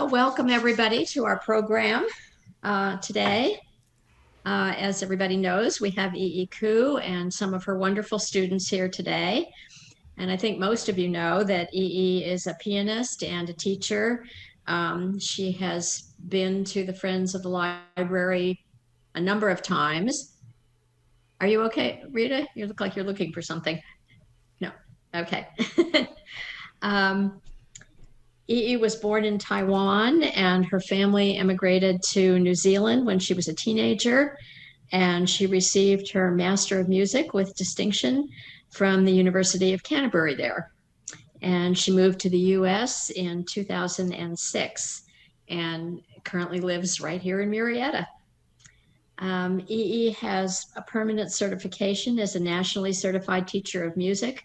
Well, welcome everybody to our program today. As everybody knows, we have Yiyi Ku and some of her wonderful students here today. And I think most of you know that Yiyi is a pianist and a teacher. She has been to the Friends of the Library a number of times. Are you okay, Rita? You look like you're looking for something. No, okay. Yiyi was born in Taiwan, and her family immigrated to New Zealand when she was a teenager, and she received her Master of Music with distinction from the University of Canterbury there. And she moved to the US in 2006 and currently lives right here in Murrieta. Yiyi has a permanent certification as a nationally certified teacher of music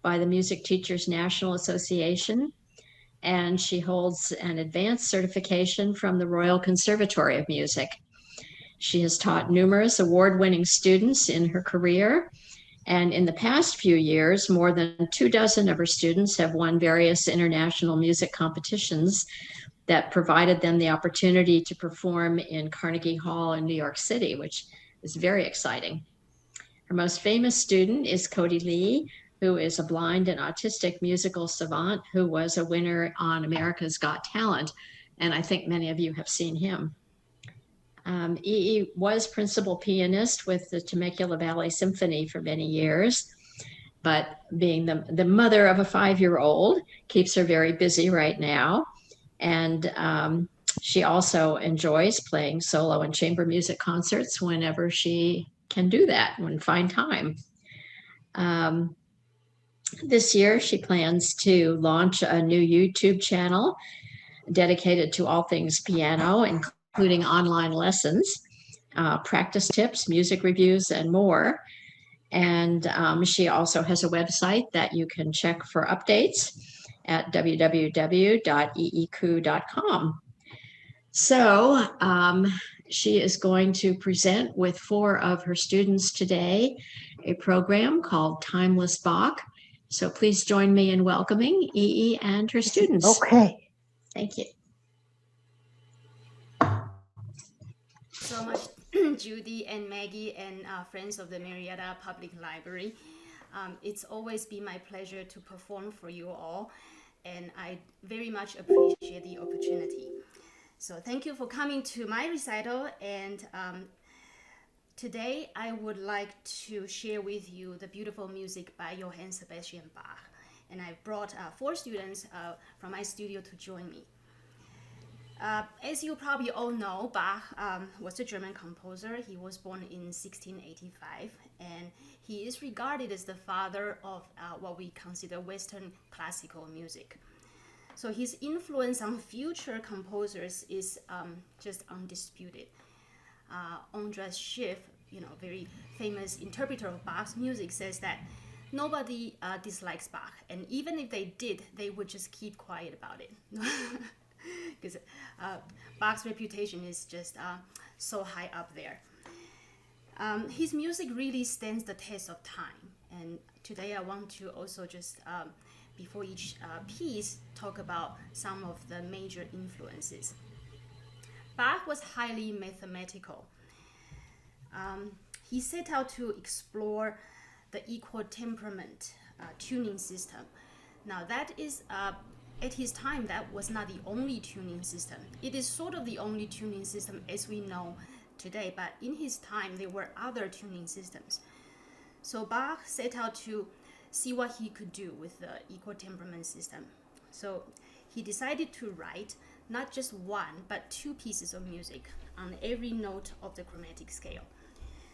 by the Music Teachers National Association, and she holds an advanced certification from the Royal Conservatory of Music. She has taught numerous award-winning students in her career, and in the past few years, more than 24 of her students have won various international music competitions that provided them the opportunity to perform in Carnegie Hall in New York City, which is very exciting. Her most famous student is Cody Lee, who is a blind and autistic musical savant who was a winner on America's Got Talent. And I think many of you have seen him. Yiyi was principal pianist with the Temecula Valley Symphony for many years, but being the mother of a 5-year-old keeps her very busy right now. And she also enjoys playing solo and chamber music concerts whenever she can do that, when find time. This year, she plans to launch a new YouTube channel dedicated to all things piano, including online lessons, practice tips, music reviews, and more. And she also has a website that you can check for updates at www.yiyiku.com. So she is going to present with 4 of her students today a program called Timeless Bach. So please join me in welcoming Yiyi and her students. Okay. Thank you. So much, Judy and Maggie and friends of the Murrieta Public Library. It's always been my pleasure to perform for you all, and I very much appreciate the opportunity. So thank you for coming to my recital, and today I would like to share with you the beautiful music by Johann Sebastian Bach. And I've brought 4 students from my studio to join me. As you probably all know, Bach was a German composer. He was born in 1685, and he is regarded as the father of what we consider Western classical music. So his influence on future composers is just undisputed. Andras Schiff, very famous interpreter of Bach's music, says that nobody dislikes Bach, and even if they did, they would just keep quiet about it. Because Bach's reputation is just so high up there. His music really stands the test of time, and today I want to also just, before each piece, talk about some of the major influences. Bach was highly mathematical. He set out to explore the equal temperament tuning system. Now that is at his time, that was not the only tuning system. It is sort of the only tuning system as we know today, but in his time, there were other tuning systems. So Bach set out to see what he could do with the equal temperament system. So he decided to write not just 1, but 2 pieces of music on every note of the chromatic scale.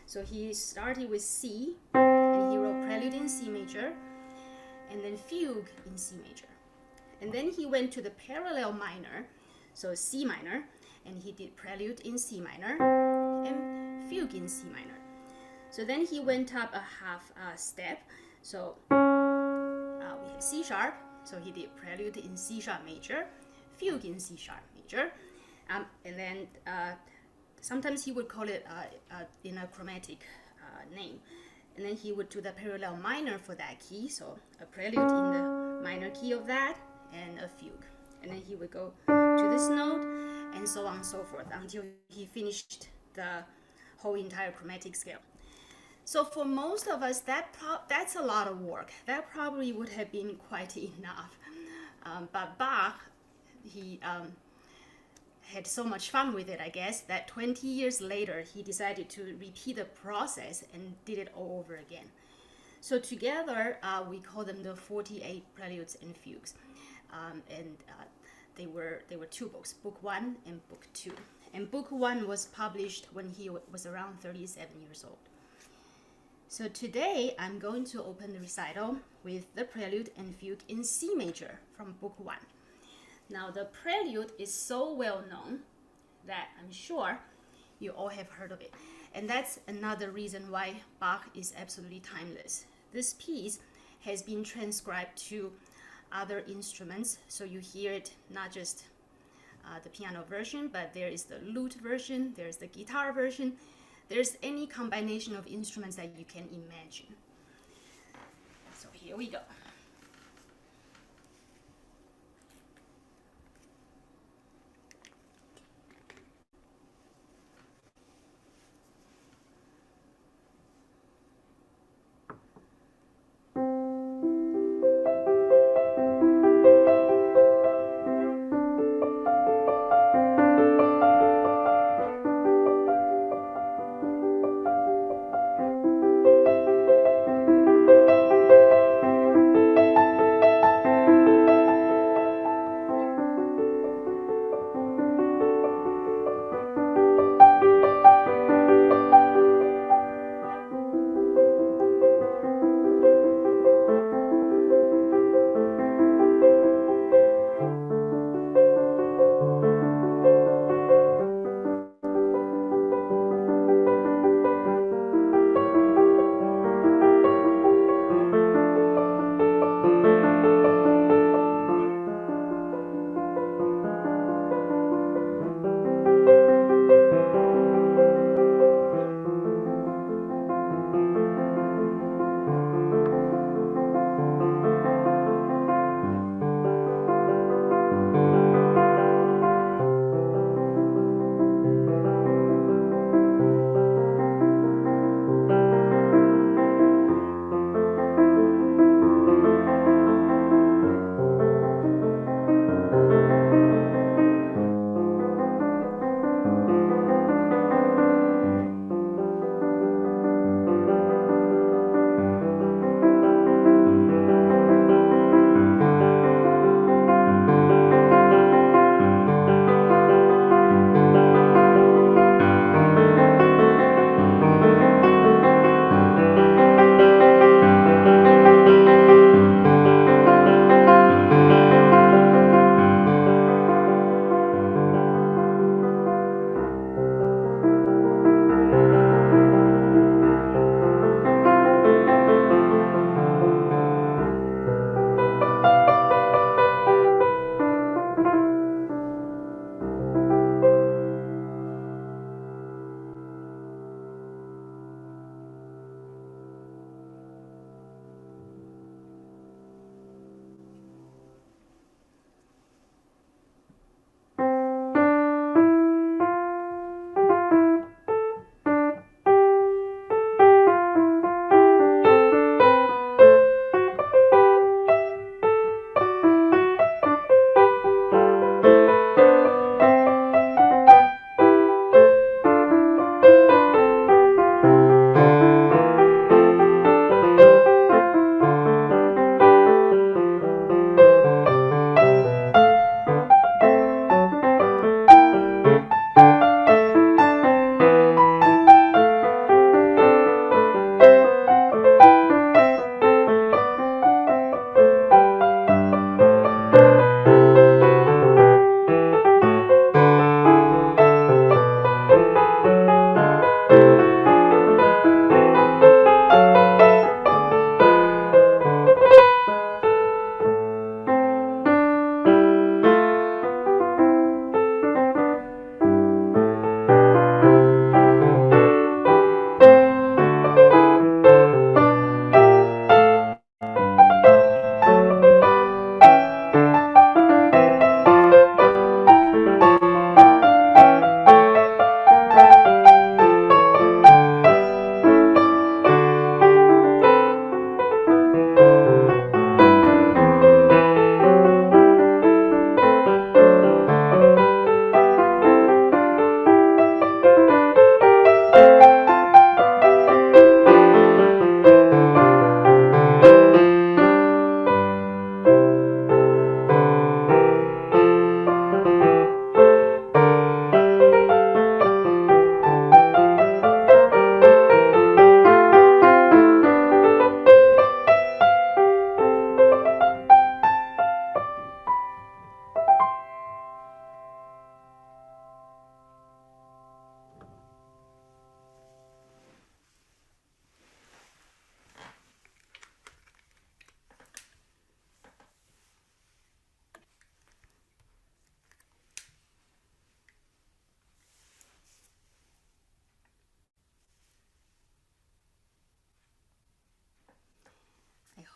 So he started with C, and he wrote Prelude in C major, and then Fugue in C major. And then he went to the parallel minor, so C minor, and he did Prelude in C minor and Fugue in C minor. So then he went up a half step, so we have C sharp, so he did Prelude in C sharp major, Fugue in C sharp major, and then sometimes he would call it in a chromatic name. And then he would do the parallel minor for that key, so a prelude in the minor key of that, and a fugue. And then he would go to this note, and so on and so forth until he finished the whole entire chromatic scale. So for most of us, that's a lot of work. That probably would have been quite enough. But Bach, he had so much fun with it, I guess, that 20 years later, he decided to repeat the process and did it all over again. So together, we call them the 48 Preludes and Fugues. They were two books, Book 1 and Book 2. And Book 1 was published when he was around 37 years old. So today, I'm going to open the recital with the Prelude and Fugue in C major from Book 1. Now, the Prelude is so well known that I'm sure you all have heard of it. And that's another reason why Bach is absolutely timeless. This piece has been transcribed to other instruments, so you hear it not just the piano version, but there is the lute version, there's the guitar version, there's any combination of instruments that you can imagine. So here we go.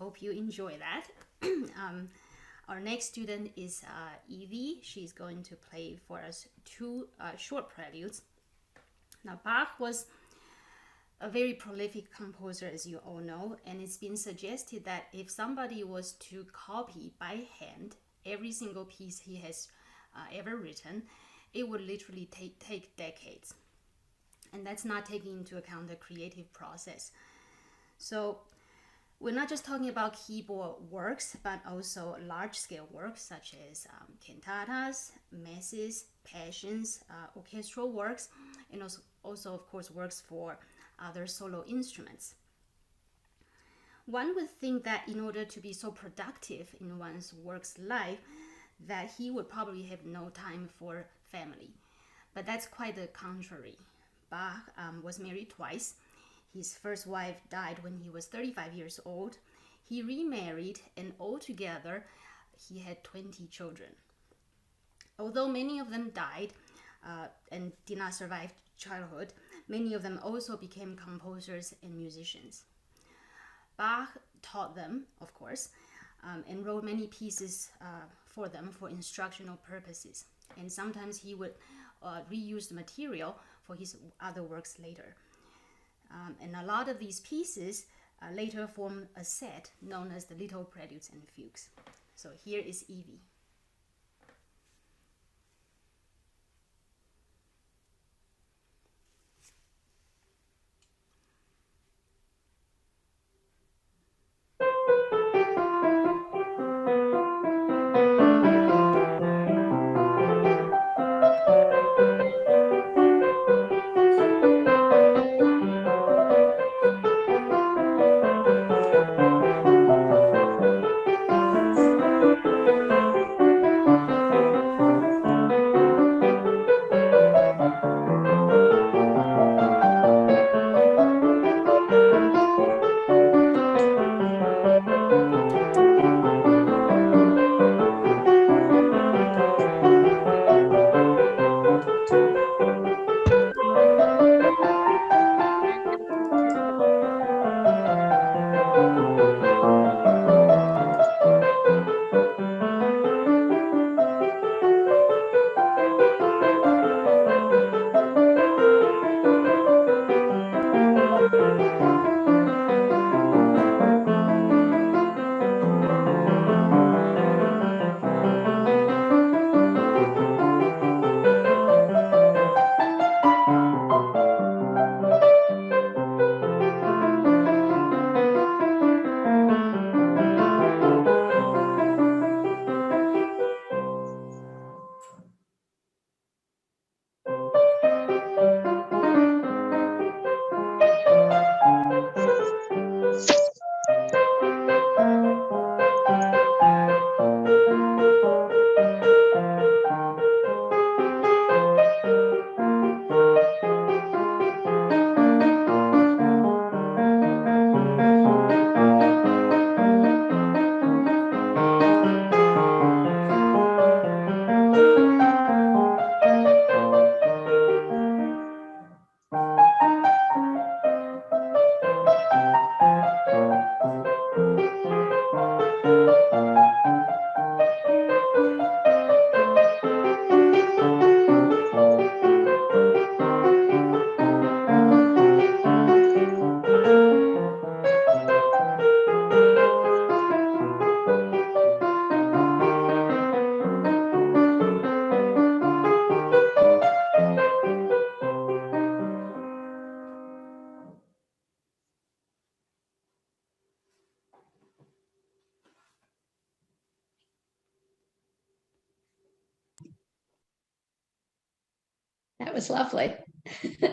hope you enjoy that. Our next student is Yiyi. She's going to play for us two short preludes. Now, Bach was a very prolific composer, as you all know, and it's been suggested that if somebody was to copy by hand every single piece he has ever written, it would literally take decades. And that's not taking into account the creative process. So we're not just talking about keyboard works, but also large-scale works such as cantatas, masses, passions, orchestral works, and also, of course, works for other solo instruments. One would think that in order to be so productive in one's work's life, that he would probably have no time for family. But that's quite the contrary. Bach was married twice. His first wife died when he was 35 years old. He remarried, and altogether he had 20 children. Although many of them died and did not survive childhood, many of them also became composers and musicians. Bach taught them, of course, and wrote many pieces for them for instructional purposes. And sometimes he would reuse the material for his other works later. And a lot of these pieces later form a set known as the Little Preludes and Fugues. So here is Yiyi. That was lovely. Missy,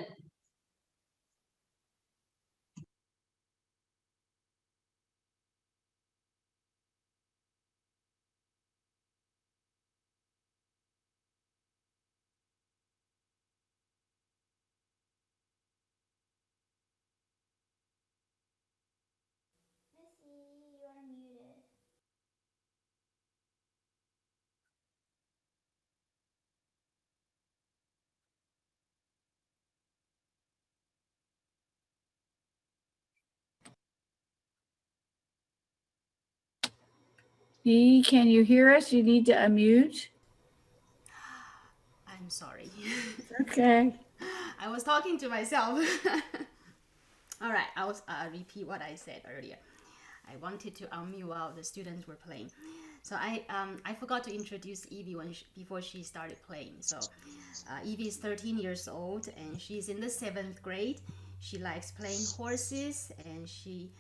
you're muted. Dee, can you hear us? You need to unmute. I'm sorry. Okay. I was talking to myself. All right, I'll repeat what I said earlier. I wanted to unmute while the students were playing. So I forgot to introduce Evie before she started playing. So Evie is 13 years old and she's in the 7th grade. She likes playing horses and she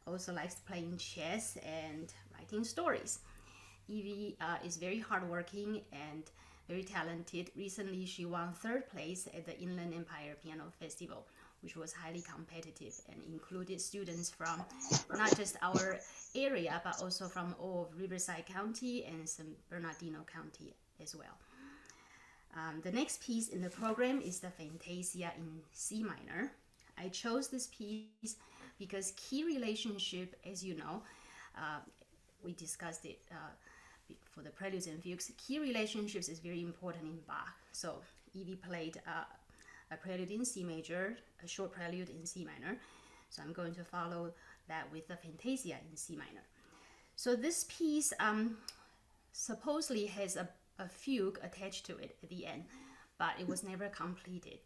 also likes playing chess and writing stories. Evie is very hardworking and very talented. Recently, she won 3rd place at the Inland Empire Piano Festival, which was highly competitive and included students from not just our area, but also from all of Riverside County and San Bernardino County as well. The next piece in the program is the Fantasia in C minor. I chose this piece because key relationship, as you know, we discussed it for the Preludes and Fugues. Key relationships is very important in Bach. So Evie played a prelude in C major, a short prelude in C minor. So I'm going to follow that with the Fantasia in C minor. So this piece supposedly has a fugue attached to it at the end, but it was never completed.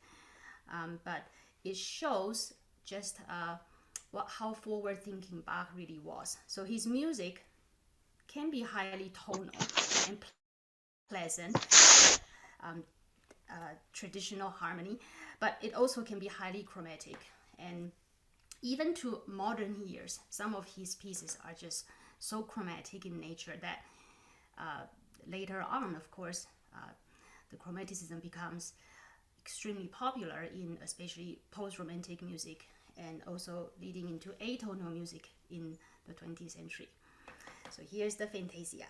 But it shows just how forward-thinking Bach really was. So his music can be highly tonal and pleasant, traditional harmony, but it also can be highly chromatic. And even to modern ears, some of his pieces are just so chromatic in nature that later on, of course, the chromaticism becomes extremely popular in especially post-romantic music and also leading into atonal music in the 20th century. So here's the Fantasia.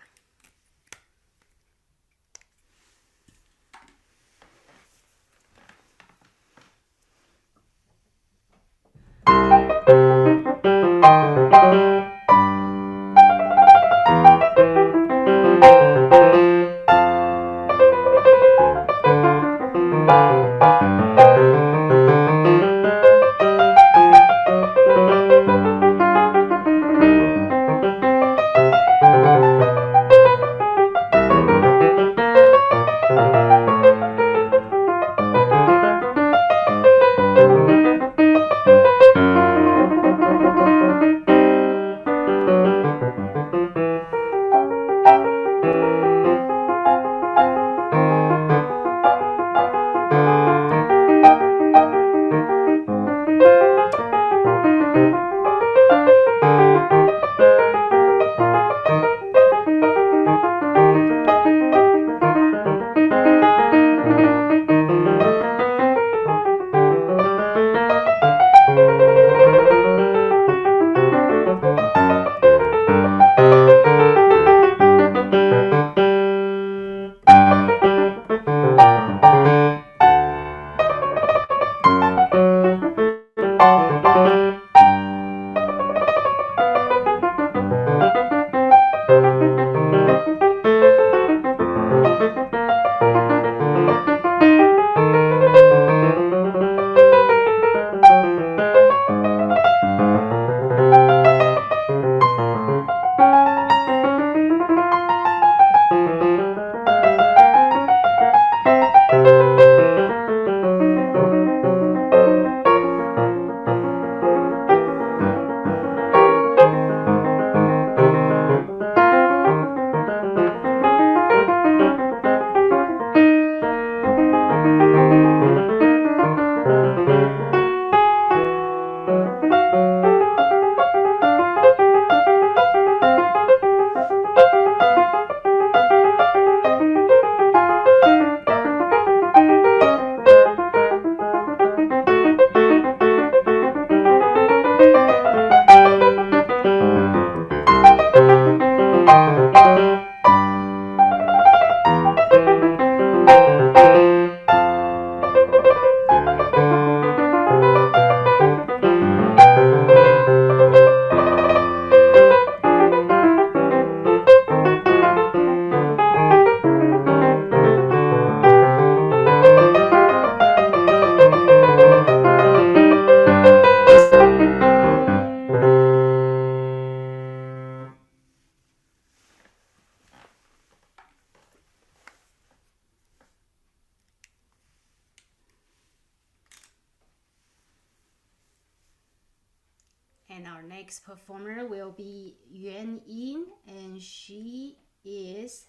And our next performer will be Yuan Yin, and she is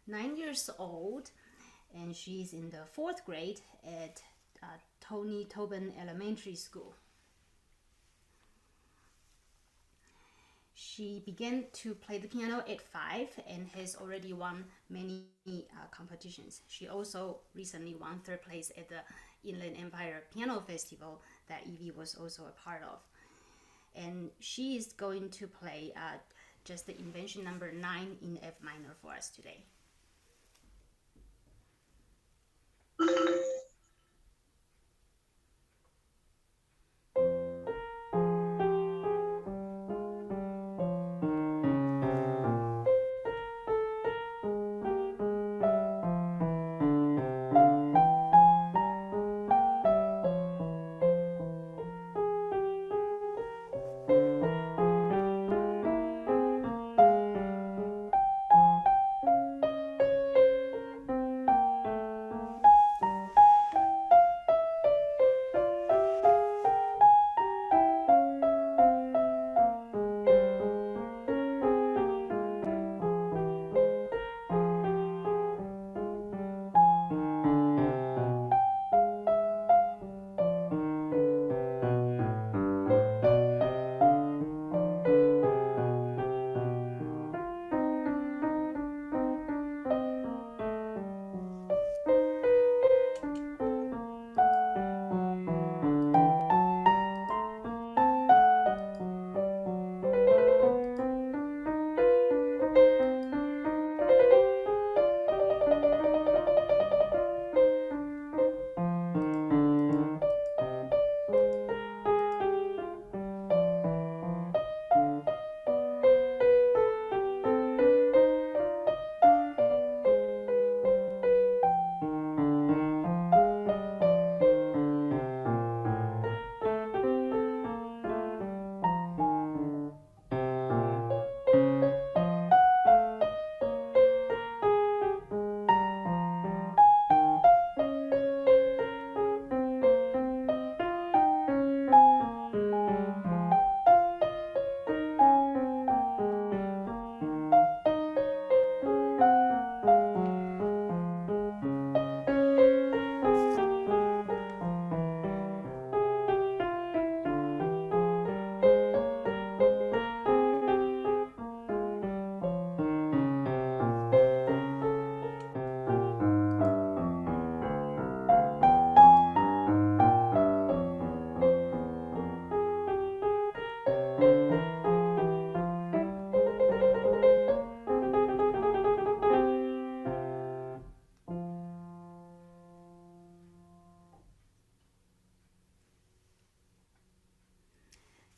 9 years old, and she's in the 4th grade at Tony Tobin Elementary School. She began to play the piano at 5 and has already won many competitions. She also recently won 3rd place at the Inland Empire Piano Festival that Yiyi was also a part of. And she is going to play just the invention number 9 in F minor for us today.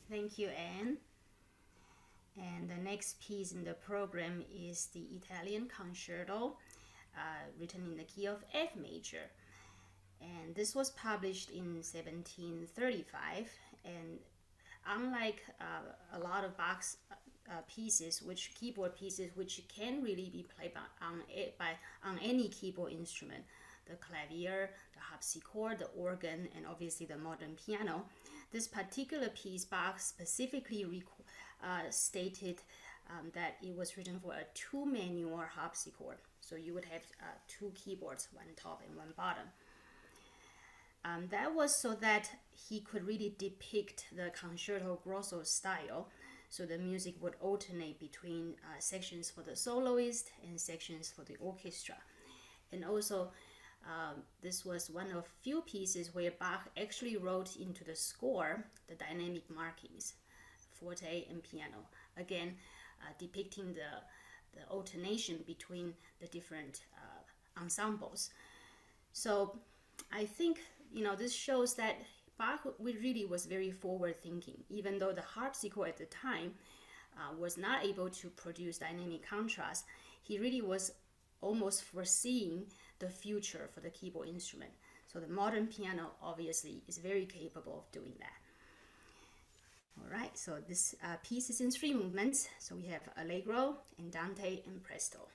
Thank you, Anne. And the next piece in the program is the Italian Concerto, written in the key of F major. And this was published in 1735. And unlike a lot of Bach's pieces, keyboard pieces, which can really be played on any keyboard instrument, the clavier, the harpsichord, the organ, and obviously the modern piano, this particular piece, Bach specifically stated that it was written for a 2-manual harpsichord. So you would have 2 keyboards, one top and one bottom. That was so that he could really depict the concerto grosso style. So the music would alternate between sections for the soloist and sections for the orchestra. And also, this was one of few pieces where Bach actually wrote into the score the dynamic markings, forte and piano, again depicting the alternation between the different ensembles. So I think this shows that Bach really was very forward thinking, even though the harpsichord at the time was not able to produce dynamic contrast. He really was almost foreseeing the future for the keyboard instrument. So the modern piano obviously is very capable of doing that. All right, so this piece is in 3 movements. So we have Allegro, Andante, and Presto.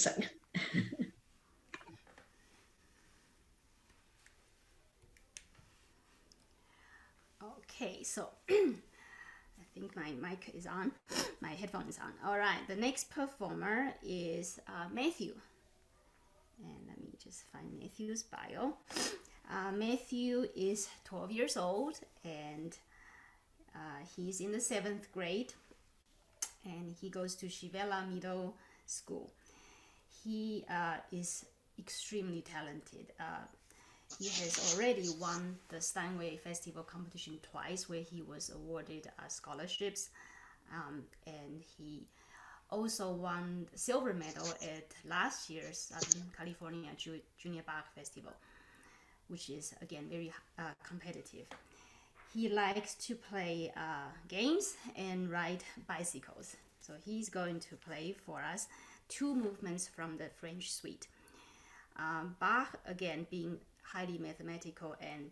amazing. Okay, so I think my mic is on, my headphone is on. All right, the next performer is Matthew. And let me just find Matthew's bio. Matthew is 12 years old, and he's in the 7th grade, and he goes to Shivela Middle School. He is extremely talented. He has already won the Steinway Festival competition twice, where he was awarded scholarships, and he also won the silver medal at last year's Southern California Junior Bach Festival, which is again very competitive. He likes to play games and ride bicycles. So he's going to play for us 2 movements from the French suite. Bach, again, being highly mathematical and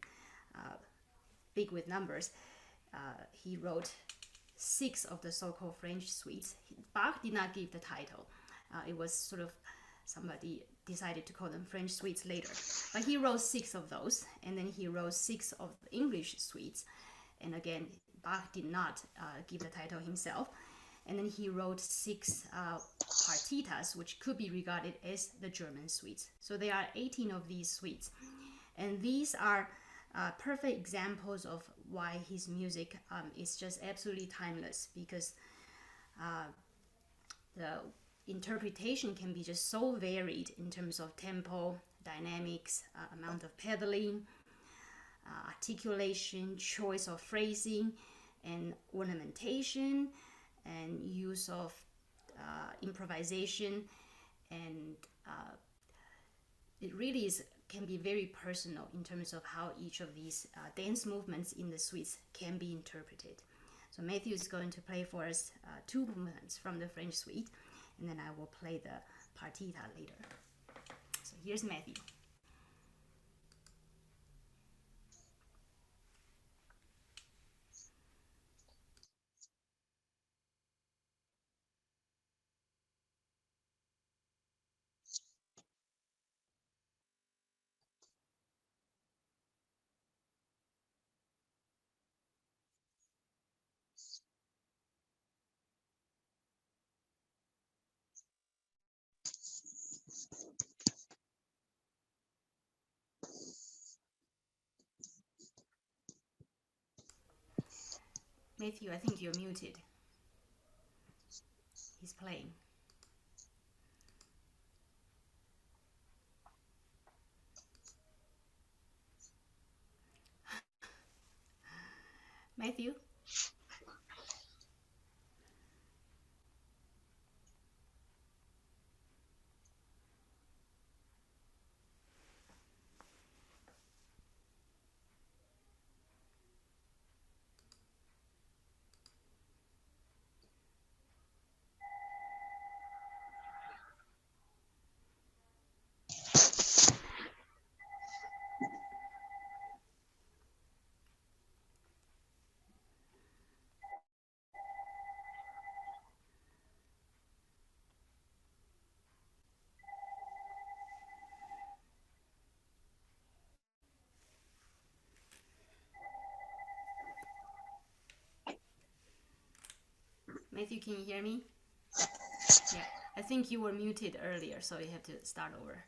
big with numbers, he wrote 6 of the so-called French suites. Bach did not give the title. It was sort of somebody decided to call them French suites later. But he wrote 6 of those, and then he wrote 6 of the English suites. And again, Bach did not give the title himself. And then he wrote 6 partitas, which could be regarded as the German suites. So there are 18 of these suites. And these are perfect examples of why his music is just absolutely timeless, because the interpretation can be just so varied in terms of tempo, dynamics, amount of pedaling, articulation, choice of phrasing, and ornamentation, and use of improvisation, and it really can be very personal in terms of how each of these dance movements in the suites can be interpreted. So Matthew is going to play for us 2 movements from the French suite, and then I will play the partita later. So here's Matthew. Matthew, I think you're muted. He's playing. Matthew? Matthew, can you hear me? Yeah, I think you were muted earlier, so you have to start over.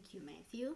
Thank you, Matthew.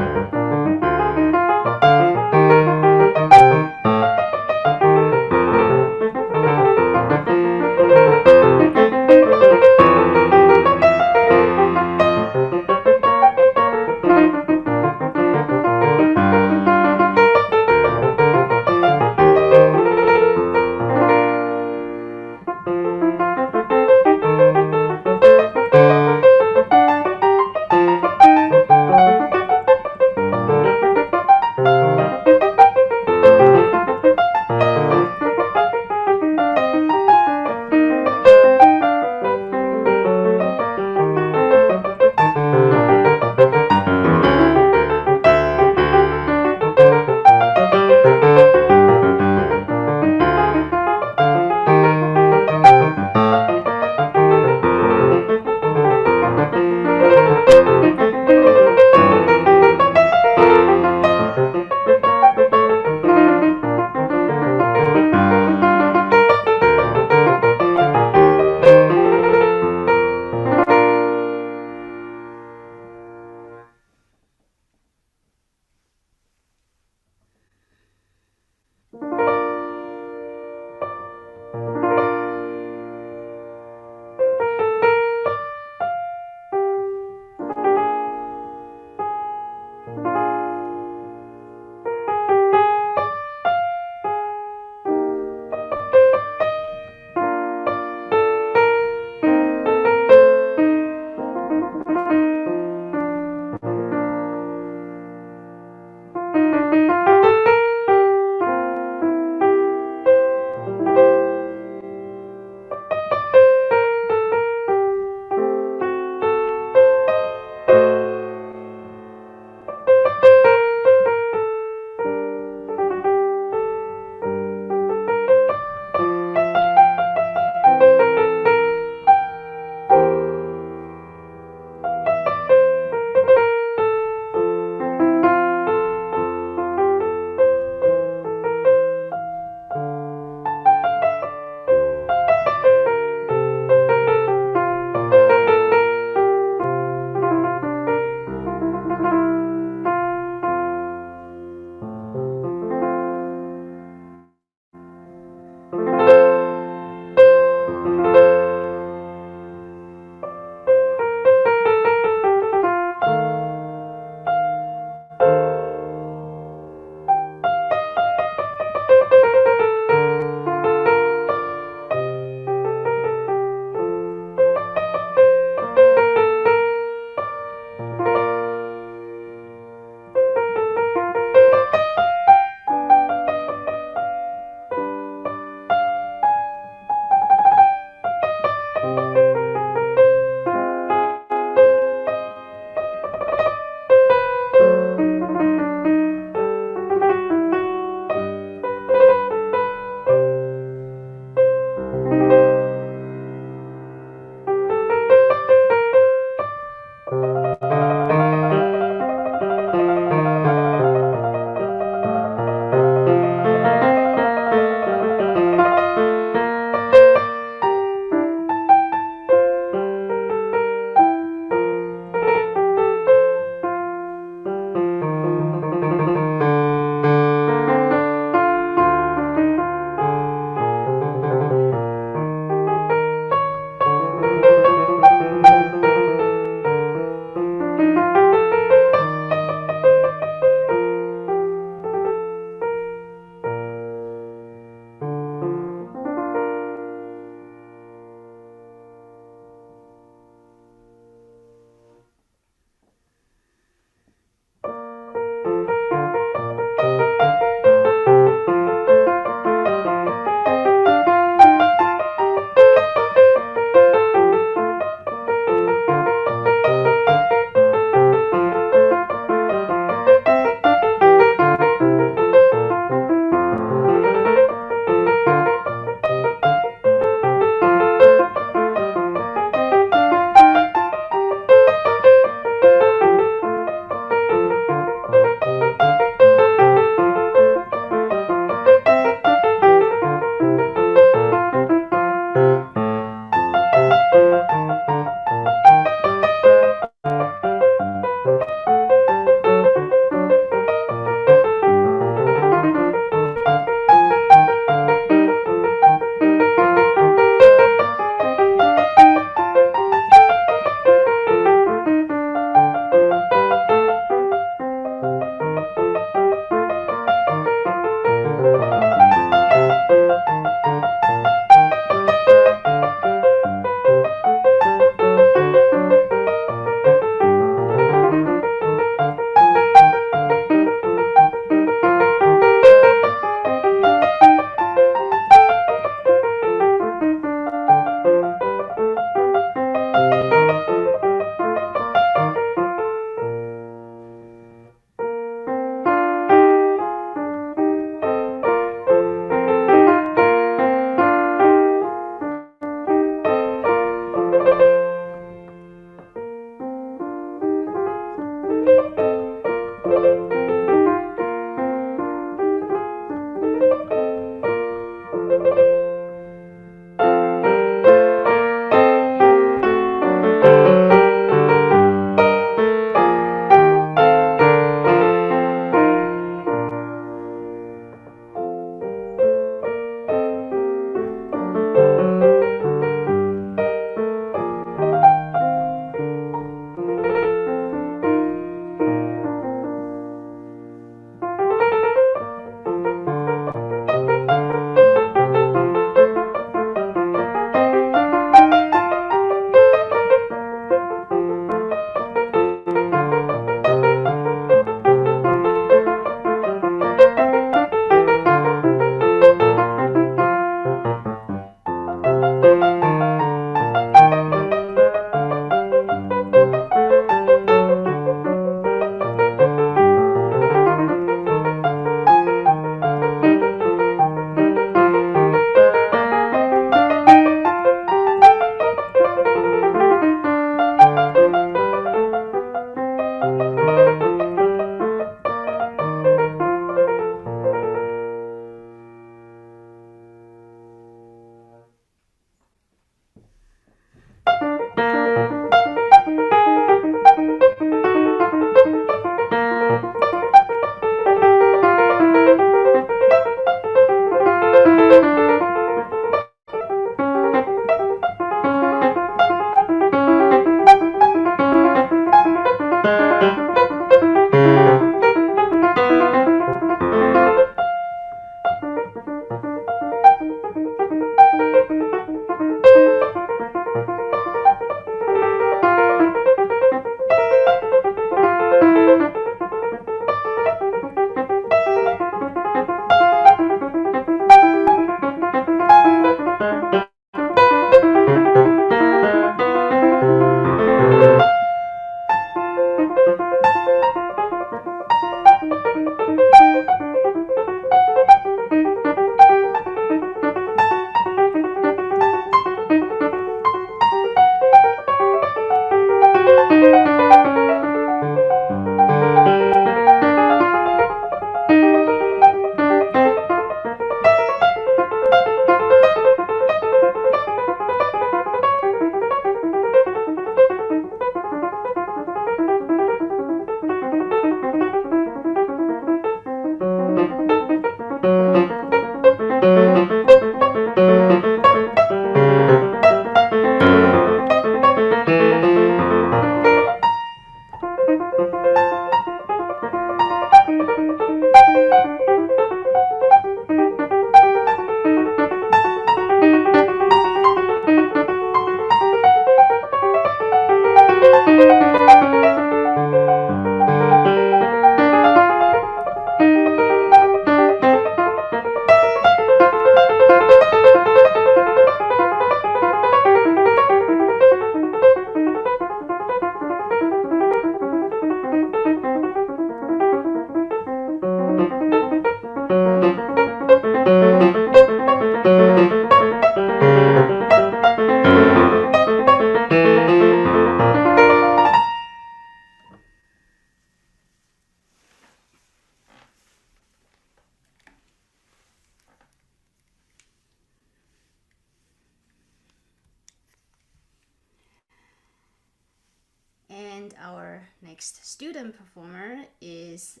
And our next student performer is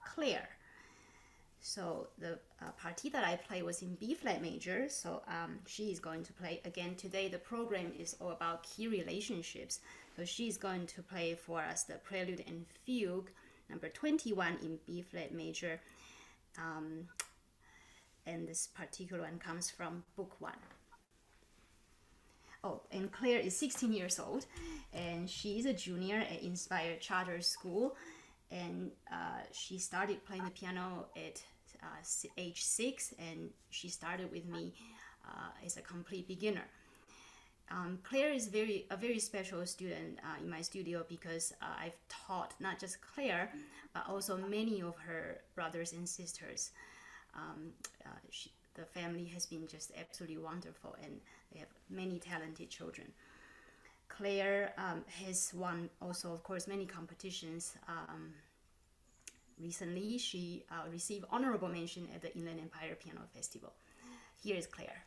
Claire. So the partie that I played was in B flat major. So she is going to play again today. The program is all about key relationships. So she's going to play for us the Prelude and Fugue number 21 in B flat major. And this particular one comes from book 1. Oh, and Claire is 16 years old, and she is a junior at Inspired Charter School, and she started playing the piano at age 6, and she started with me as a complete beginner. Claire is a very special student in my studio because I've taught not just Claire, but also many of her brothers and sisters. The family has been just absolutely wonderful, and they have many talented children. Claire has won also, of course, many competitions. Recently, she received honorable mention at the Inland Empire Piano Festival. Here is Claire.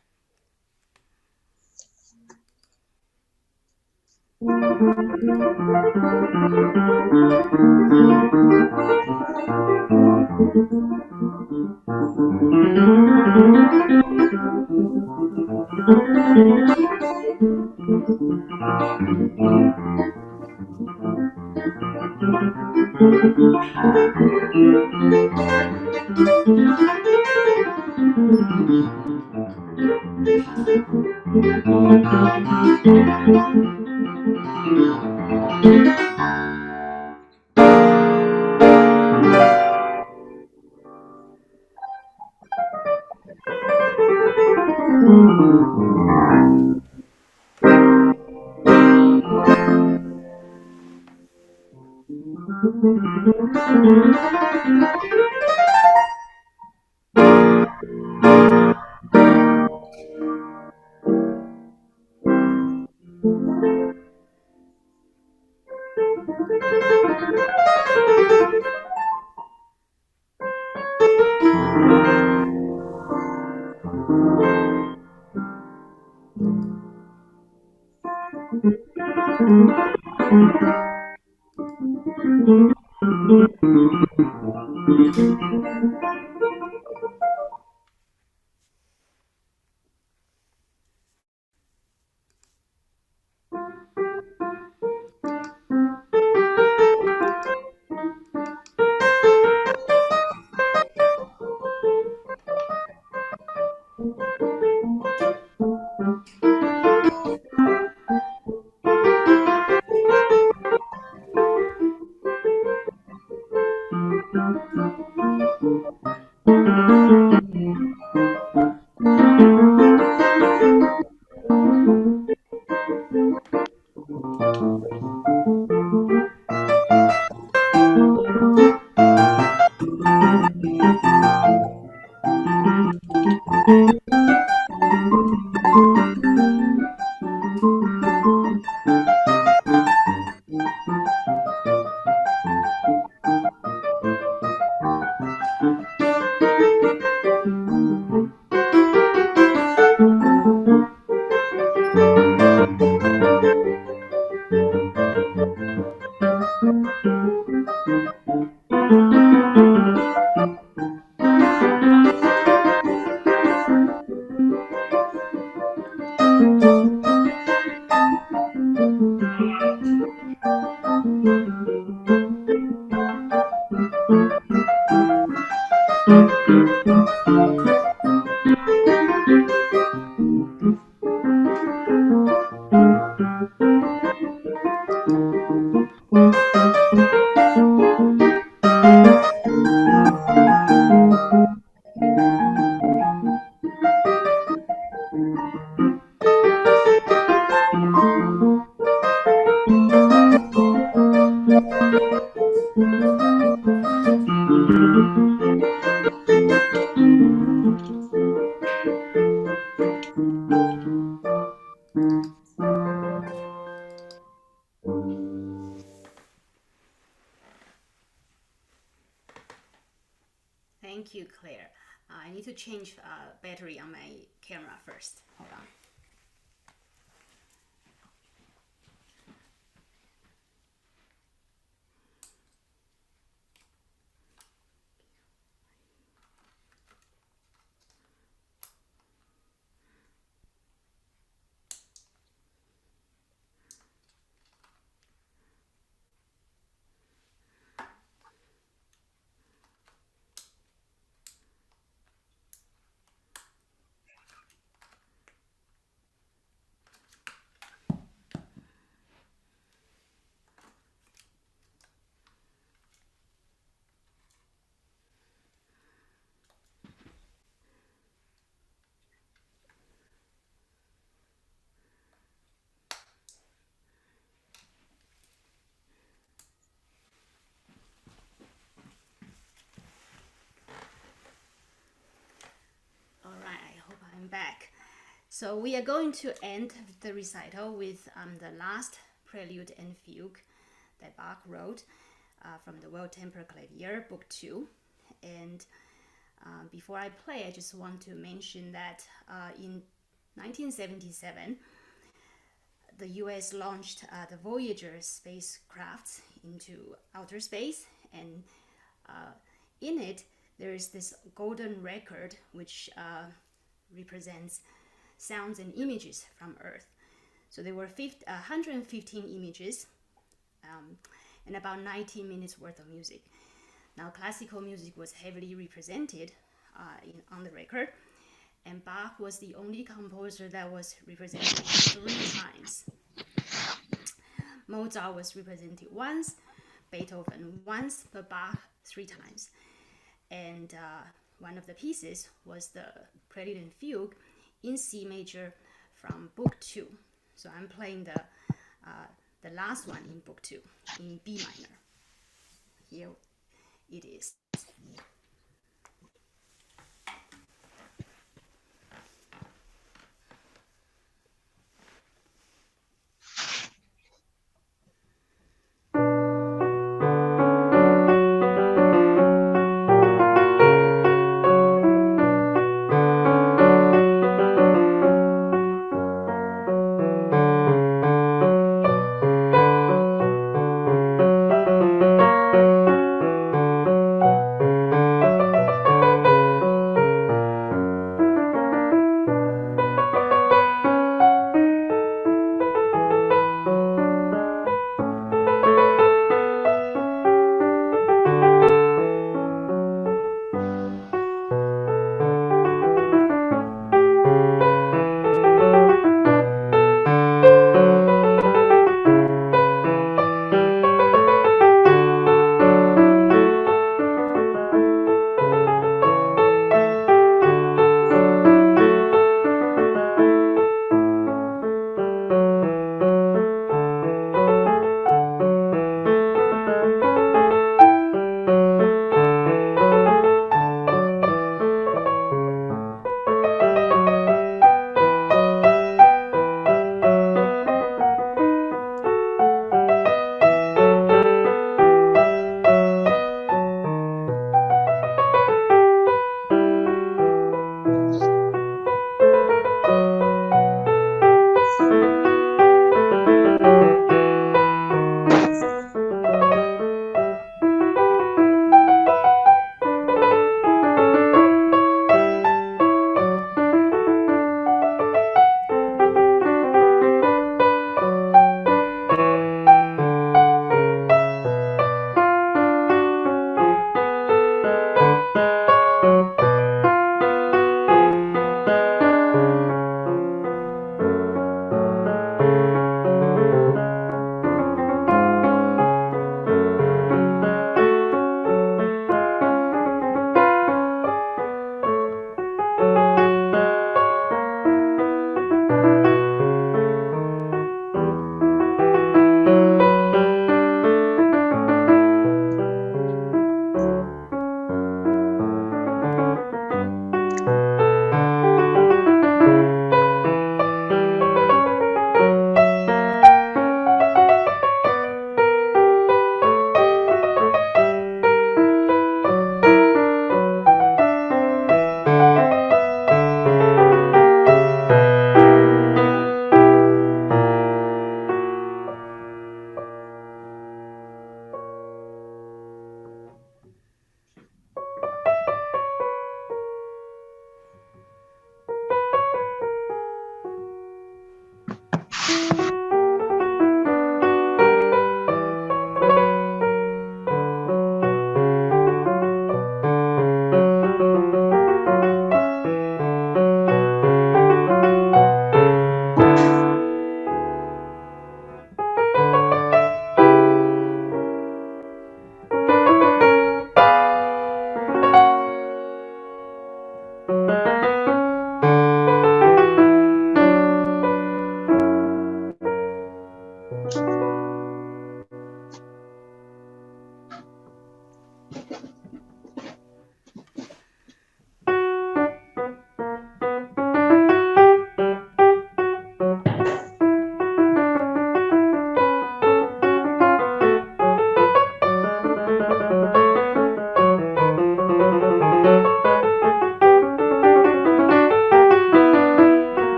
Thank you, Claire. I need to change battery on my camera first. Hold on. Bach. So we are going to end the recital with the last Prelude and Fugue that Bach wrote from the Well-Tempered Clavier, Book 2. And before I play, I just want to mention that in 1977, the US launched the Voyager spacecraft into outer space, and in it there is this golden record which represents sounds and images from Earth. So there were 115 images and about 90 minutes worth of music. Now, classical music was heavily represented on the record, and Bach was the only composer that was represented 3 times. Mozart was represented once, Beethoven once, but Bach 3 times. And one of the pieces was the Prelude and Fugue in C major from Book 2. So I'm playing the last one in Book 2 in B minor. Here it is.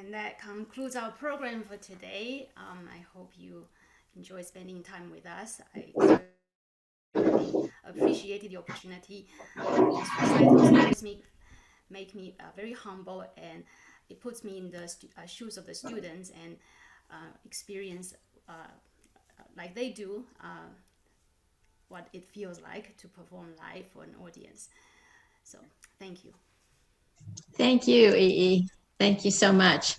And that concludes our program for today. I hope you enjoy spending time with us. I certainly appreciated the opportunity. These recitals always make me very humble, and it puts me in the shoes of the students and experience like they do what it feels like to perform live for an audience. So thank you. Thank you, Yiyi. Thank you so much.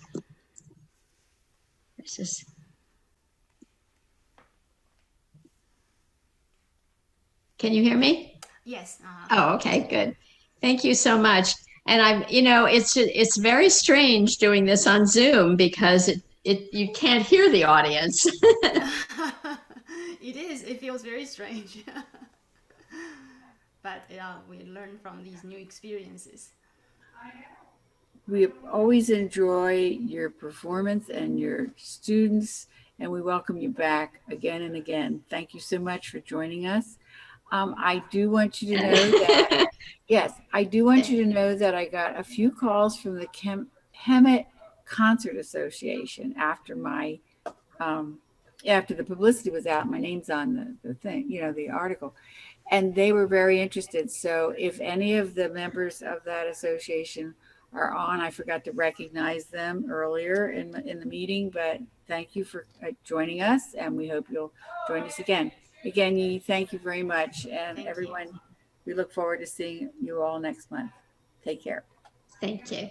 Can you hear me? Yes. Oh, okay, good. Thank you so much. And it's very strange doing this on Zoom because you can't hear the audience. It is. It feels very strange. But we learn from these new experiences. We always enjoy your performance and your students, and we welcome you back again and again. Thank you so much for joining us. I do want you to know that, yes, I do want you to know that I got a few calls from the Hemet Concert Association after my, after the publicity was out, my name's on the thing, the article, and they were very interested. So if any of the members of that association are on, I forgot to recognize them earlier in the meeting, but thank you for joining us, and we hope you'll join us again. Again, Yi, thank you very much. And Thank everyone, you. we look forward to seeing you all next month. Take care. Thank you.